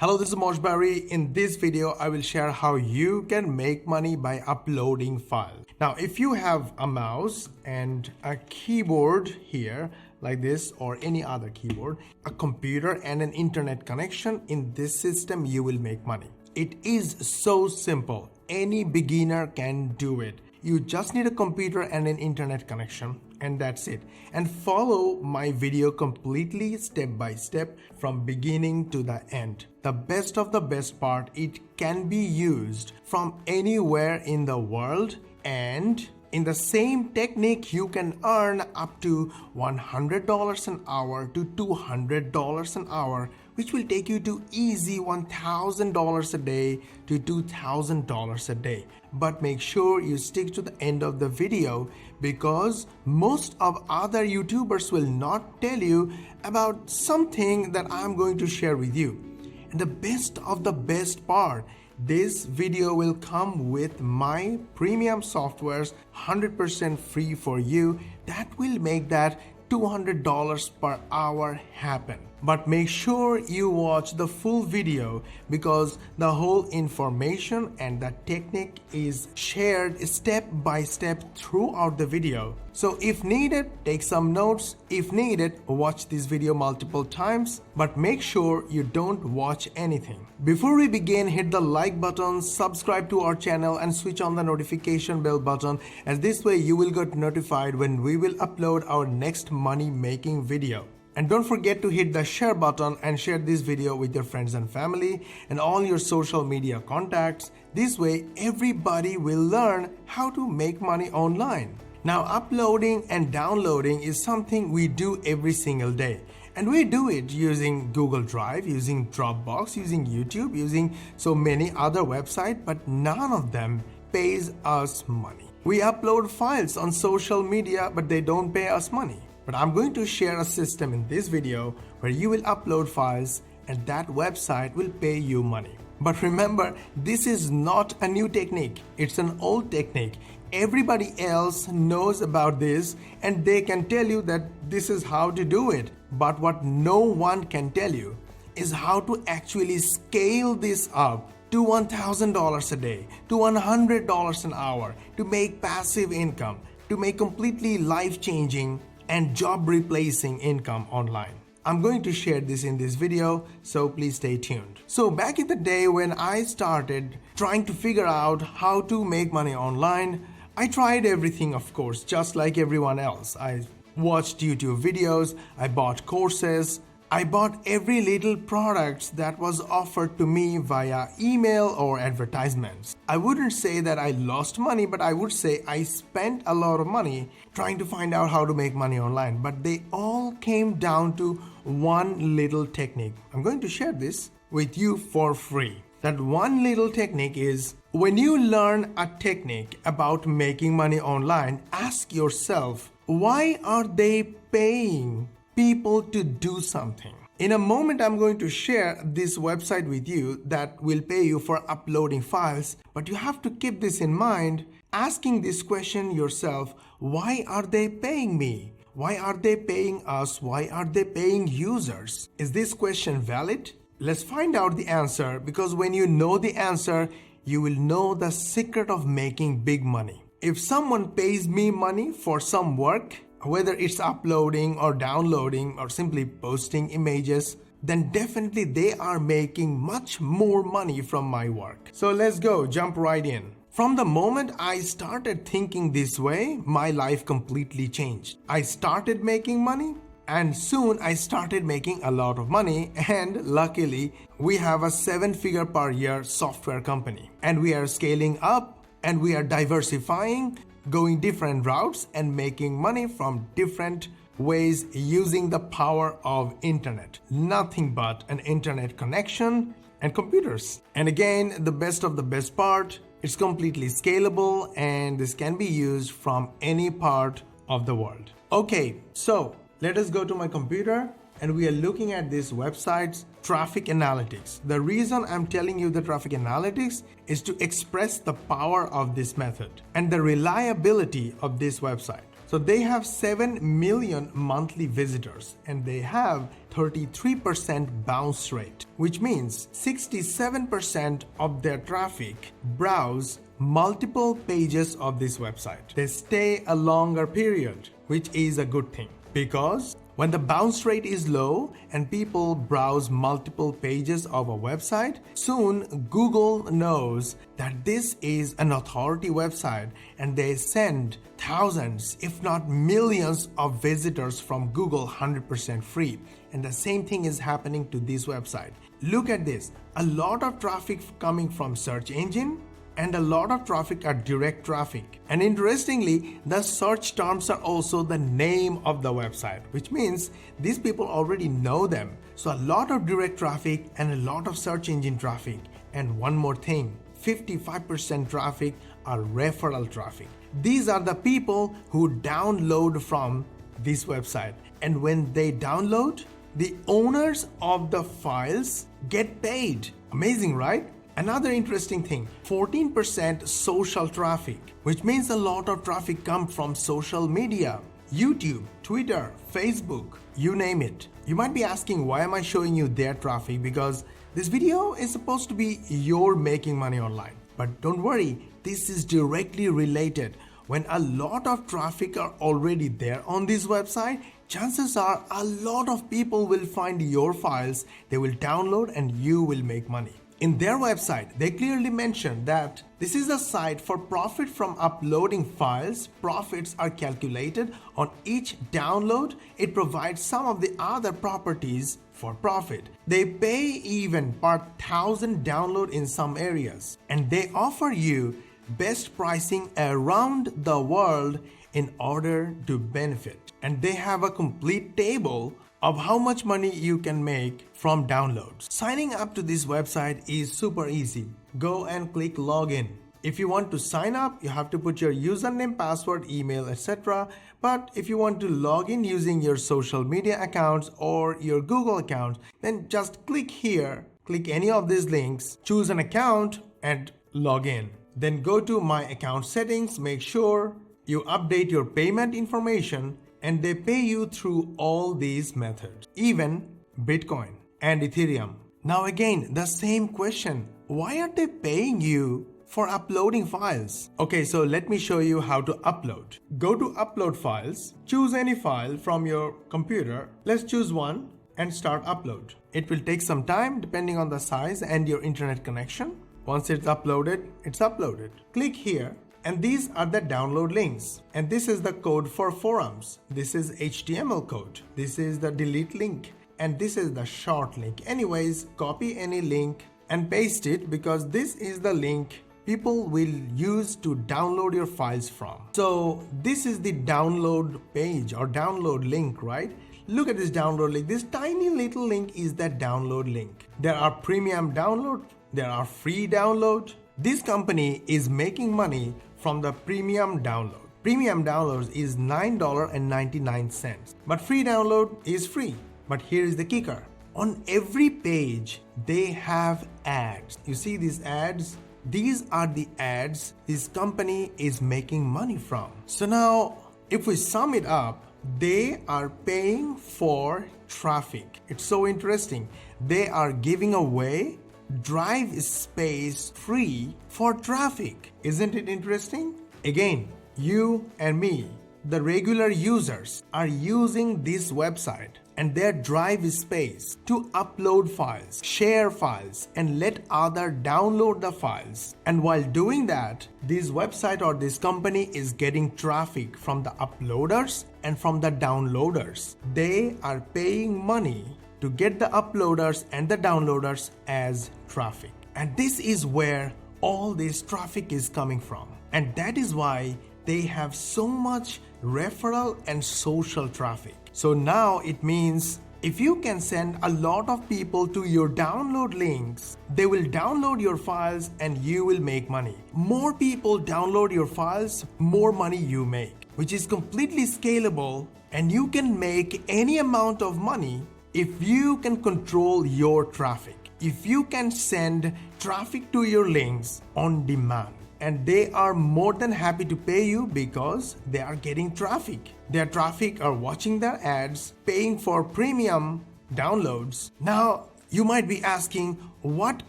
Hello, this is Mosh Bari. In this video, I will share how you can make money by uploading files. Now, if you have a mouse and a keyboard here like this or any other keyboard, a computer and an internet connection, in this system, you will make money. It is so simple. Any beginner can do it. You just need a computer and an internet connection, and that's it. And follow my video completely step by step from beginning to the end. The best of the best part, it can be used from anywhere in the world, and in the same technique you can earn up to $100 an hour to $200 an hour, which will take you to easy $1,000 a day to $2,000 a day. But make sure you stick to the end of the video, because most of other YouTubers will not tell you about something that I'm going to share with you. And the best of the best part, this video will come with my premium softwares 100% free for you. That will make that $200 per hour happen. But make sure you watch the full video, because the whole information and the technique is shared step by step throughout the video. So if needed, take some notes. If needed, watch this video multiple times, but make sure you don't watch anything. Before we begin, hit the like button, subscribe to our channel, and switch on the notification bell button, as this way you will get notified when we will upload our next money making video. And don't forget to hit the share button and share this video with your friends and family and all your social media contacts. This way everybody will learn how to make money online. Now, uploading and downloading is something we do every single day. And we do it using Google Drive, using Dropbox, using YouTube, using so many other websites, but none of them pays us money. We upload files on social media, but they don't pay us money. But I'm going to share a system in this video where you will upload files and that website will pay you money. But remember, this is not a new technique. It's an old technique. Everybody else knows about this and they can tell you that this is how to do it. But what no one can tell you is how to actually scale this up to $1,000 a day, to $100 an hour, to make passive income, to make completely life-changing and job replacing income online. I'm going to share this in this video, so please stay tuned. So back in the day when I started trying to figure out how to make money online, I tried everything, of course, just like everyone else. I watched YouTube videos, I bought courses, I bought every little product that was offered to me via email or advertisements. I wouldn't say that I lost money, but I would say I spent a lot of money trying to find out how to make money online. But they all came down to one little technique. I'm going to share this with you for free. That one little technique is, when you learn a technique about making money online, ask yourself, why are they paying people to do something? In a moment, I'm going to share this website with you that will pay you for uploading files, but you have to keep this in mind, asking this question yourself, why are they paying me? Why are they paying us? Why are they paying users? Is this question valid? Let's find out the answer, because when you know the answer, you will know the secret of making big money. If someone pays me money for some work, whether it's uploading or downloading or simply posting images, then definitely they are making much more money from my work. So let's go, jump right in. From the moment I started thinking this way, my life completely changed. I started making money, and soon I started making a lot of money, and luckily we have a 7-figure per year software company, and we are scaling up and we are diversifying, going different routes and making money from different ways using the power of internet. Nothing but an internet connection and computers. And again, the best of the best part, it's completely scalable and this can be used from any part of the world. Okay, so let us go to my computer and we are looking at this website's traffic analytics. The reason I'm telling you the traffic analytics is to express the power of this method and the reliability of this website. So they have 7 million monthly visitors and they have 33% bounce rate, which means 67% of their traffic browse multiple pages of this website. They stay a longer period, which is a good thing, because when the bounce rate is low and people browse multiple pages of a website, soon Google knows that this is an authority website and they send thousands, if not millions of visitors from Google 100% free. And the same thing is happening to this website. Look at this. A lot of traffic coming from search engine, and a lot of traffic are direct traffic. And interestingly, the search terms are also the name of the website, which means these people already know them. So a lot of direct traffic and a lot of search engine traffic. And one more thing, 55% traffic are referral traffic. These are the people who download from this website. And when they download, the owners of the files get paid. Amazing, right? Another interesting thing, 14% social traffic, which means a lot of traffic comes from social media, YouTube, Twitter, Facebook, you name it. You might be asking, why am I showing you their traffic? Because this video is supposed to be your making money online. But don't worry, this is directly related. When a lot of traffic are already there on this website, chances are a lot of people will find your files, they will download and you will make money. In their website, they clearly mention that this is a site for profit from uploading files. Profits are calculated on each download. It provides some of the other properties for profit. They pay even per 1,000 download in some areas. And they offer you best pricing around the world in order to benefit. And they have a complete table of how much money you can make from downloads. Signing up to this website is super easy. Go and click login. If you want to sign up, you have to put your username, password, email, etc. But if you want to log in using your social media accounts or your Google account, then just click here, click any of these links, choose an account and log in. Then go to My Account Settings, make sure you update your payment information, and they pay you through all these methods, even Bitcoin and Ethereum. Now again, the same question, why are they paying you for uploading files? Okay, so let me show you how to upload. Go to Upload Files, choose any file from your computer. Let's choose one and start upload. It will take some time depending on the size and your internet connection. Once it's uploaded, it's uploaded. Click here. And these are the download links. And this is the code for forums. This is HTML code. This is the delete link. And this is the short link. Anyways, copy any link and paste it because this is the link people will use to download your files from. So this is the download page or download link, right? Look at this download link. This tiny little link is the download link. There are premium download. There are free download. This company is making money from the premium download. Premium downloads is $9.99, but free download is free. But here is the kicker. On every page, they have ads. You see these ads? These are the ads this company is making money from. So now, if we sum it up, they are paying for traffic. It's so interesting. They are giving away drive space free for traffic. Isn't it interesting? Again, you and me, the regular users, are using this website and their drive space to upload files, share files, and let others download the files. And while doing that, this website or this company is getting traffic from the uploaders and from the downloaders. They are paying money to get the uploaders and the downloaders as traffic. And this is where all this traffic is coming from. And that is why they have so much referral and social traffic. So now it means if you can send a lot of people to your download links, they will download your files and you will make money. More people download your files, more money you make, which is completely scalable, and you can make any amount of money if you can control your traffic, if you can send traffic to your links on demand. and they are more than happy to pay you because they are getting traffic. Their traffic are watching their ads, paying for premium downloads. Now, you might be asking, what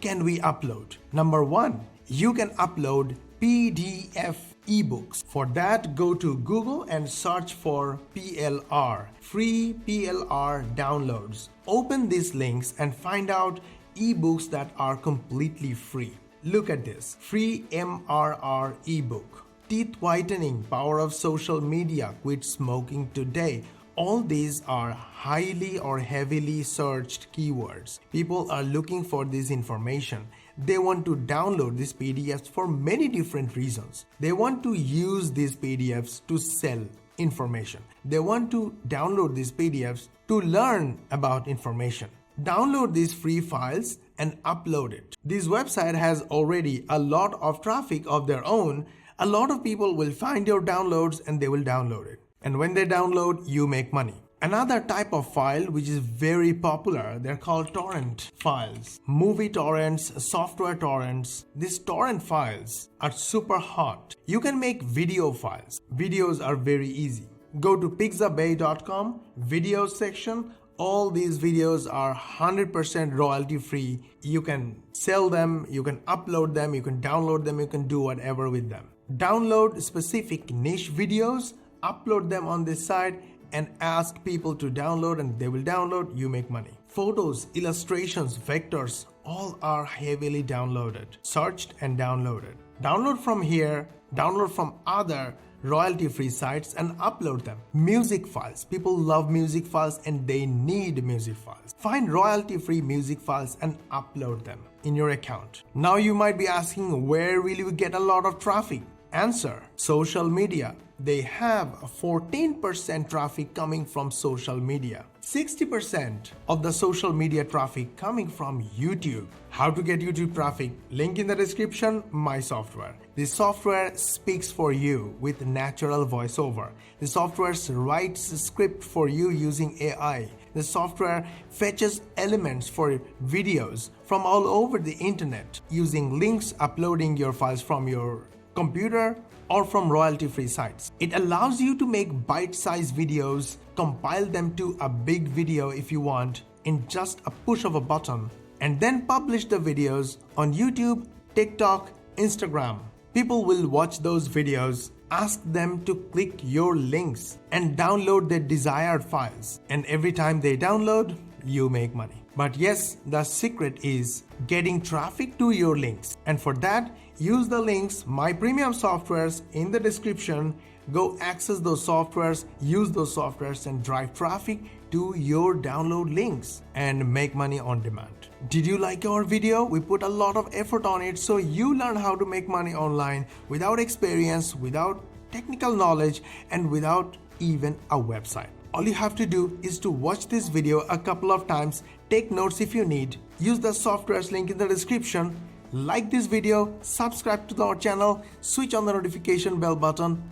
can we upload? Number one, you can upload PDF ebooks. For that, go to Google and search for PLR, free PLR downloads. Open these links and find out ebooks that are completely free. Look at this, free MRR ebook. Teeth whitening, power of social media, quit smoking today. All these are highly or heavily searched keywords. People are looking for this information. They want to download these PDFs for many different reasons. They want to use these PDFs to sell information. They want to download these PDFs to learn about information. Download these free files and upload it. This website has already a lot of traffic of their own. A lot of people will find your downloads and they will download it. And when they download, you make money. Another type of file which is very popular, they're called torrent files. Movie torrents, software torrents. These torrent files are super hot. You can make video files. Videos are very easy. Go to pixabay.com, videos section. All these videos are 100% royalty free. You can sell them, you can upload them, you can download them, you can do whatever with them. Download specific niche videos, upload them on this site and ask people to download, and they will download, you make money. Photos, illustrations, vectors, all are heavily downloaded, searched and downloaded. Download from here, download from other royalty-free sites and upload them. Music files, people love music files and they need music files. Find royalty-free music files and upload them in your account. Now you might be asking, where will you get a lot of traffic? Answer, social media. They have 14% traffic coming from social media. 60% of the social media traffic coming from YouTube. How to get YouTube traffic? Link in the description, my software. This software speaks for you with natural voiceover. The software writes a script for you using AI. The software fetches elements for videos from all over the internet using links, uploading your files from your computer or from royalty-free sites. It allows you to make bite-sized videos, compile them to a big video if you want in just a push of a button, and then publish the videos on YouTube, TikTok, Instagram. People will watch those videos, ask them to click your links and download their desired files. And every time they download, you make money. But yes, the secret is getting traffic to your links. And for that, use the links, my premium softwares in the description. Go access those softwares, use those softwares and drive traffic to your download links and make money on demand. Did you like our video? We put a lot of effort on it so you learn how to make money online without experience, without technical knowledge, and without even a website. All you have to do is to watch this video a couple of times, take notes if you need, use the software's link in the description, like this video, subscribe to our channel, switch on the notification bell button,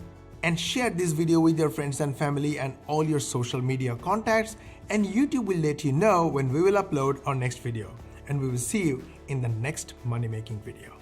and share this video with your friends and family and all your social media contacts, and YouTube will let you know when we will upload our next video. And we will see you in the next money making video.